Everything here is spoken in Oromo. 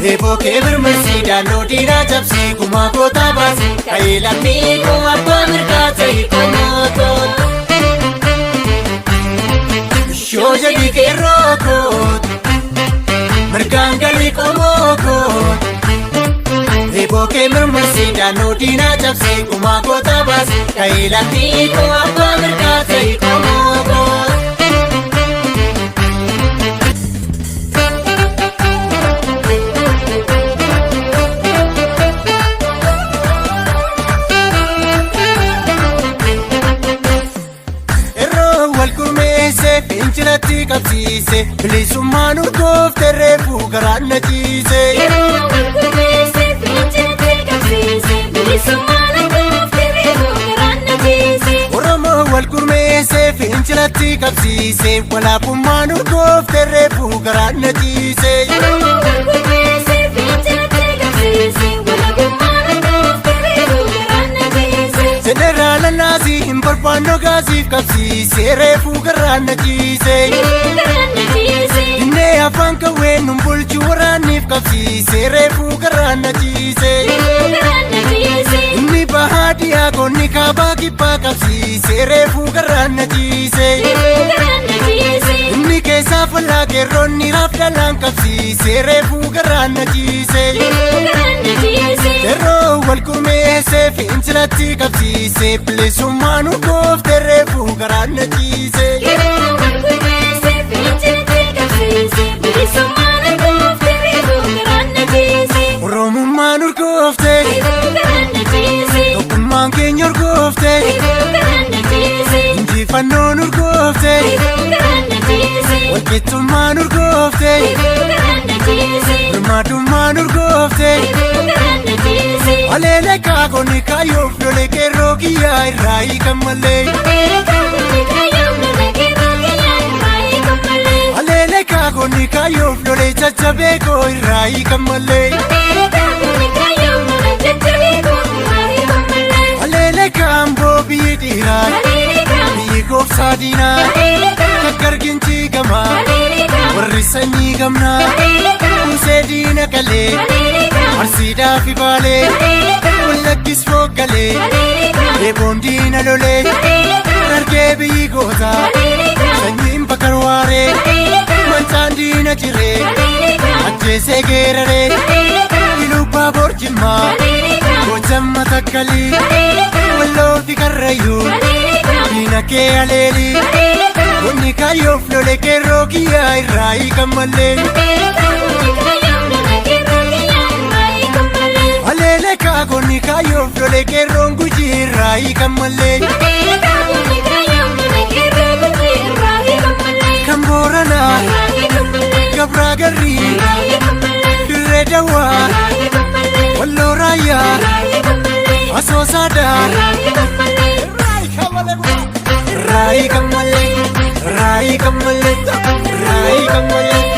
Ebo kebir masida no dira japsi kuma kota basi kaila mi ko abba mirka tai komoto shoja di keroko mergangali komoko Ebo kebir masida no dira japsi kuma kota basi kaila mi ko abba mirka tai komoto Fincilatti qabsiise bilisummaan urgoofte reefuu garaan na ciise. Yeroo wal gumeesse fincilatti qabsiise bilisummaan urgoofte reefuu garaan na ciise. Oromoo wal gurmeesse fincilatti qabsiise walaabummaan urgoofte reefuu garaan na ciise. Yeroo wal gumeesse fincilatti qabsiise walaabummaan urgoofte reefuu garaan na ciise. Jeneraala Naasii hin barbaanno gaasiif qabsiise reefuu garaan na ciise. Dinnee afaan qawween nun bulchu waraanniif qabsiise reefuu garaan na ciise. Inni bahaa dhiyaa qonni kaabaa kibbaa qabsiise reefuu garaan na ciise. Inni keessaa fallaa qeerroonni raafdalaan qabsiise reefuu garaan na ciise. Yeroo wal gurmeesse fincilatti qabsiise bilisummaan urgoofte reefuu garaan na ciise. Yeroo wal gurmeesse fincilatti qabsiise bilisummaan urgoofte reefuu garaan na ciise. Oromummaan urgoofte Reefuu garaan na ciise. tokkummaan keenya urgoofte Reefuu garaan na ciise. injifannoon urgoofte Reefuu garaan na ciise. walqixxummaan urgoofte Reefuu garaan na ciise. birmaadummaan urgoofte Reefuu garaan na ciise. aleele kaagonni kaayyoof lole qeerroo kiyyaa irraa hiikan malee. Aleele kaagonni kaayyoof lole qeerroo kiyyaa irraa hiikan malee. Aleele kaagonni kaayyoof lole caccabee koo irraa hiikan malee. Aleele kaagonni kaayyoof lole caccabee koo irraa hiikan malee. Aleele kaamboo biyyi dhiiraa Aleele kaan. biyyi gooftaa diinaa Aleele kaan. kakkarginchi gamaa Aleele kaan. warri sanyii gamnaa Aleele kaan. kuusee diina galee Aleele kaan. arsiidhaa fi baalee Aleele kaan. wallaggis fooggalee Aleele kaan. eeboon diina lolee Aleele kaan. dargee biyyi gootaa Aleele kaan. sanyiin bakarwaaree Aleele kaan. mancaan diina jiree Aleele kaan. ajjeesee geeraree Aleele kaan. ilubbaa borjimmaa Aleele kaan. goojamma takkalii Aleele kaan. walloo fi karrayyuu Aleele kaan. diina kee aleelii Aleele kaan. Konni kaayyoof lole qeerroo kiyyaa irraa hiikan malee. Aleele kaagonni kaayyoof lole qeerroo kiyyaa irraa hiikan malee. Aleele kaagonni kaayyoof lole qeerroon gujii irraa hiikan malee. Aleele kaagonni kaayyoof lole qeerroo gujii irraa hiikan malee. Kan Booranaa Irraa hiikan malee. Gabraa Garrii Irraa hiikan malee. Dirree Dawaa Irraa hiikan malee. Walloo Raayyaa Irraa hiikan malee. Asoosaadhaa Irraa hiikan malee. irraa hiikan malee. Irraa hiikan malee. Irraa hiikan malee.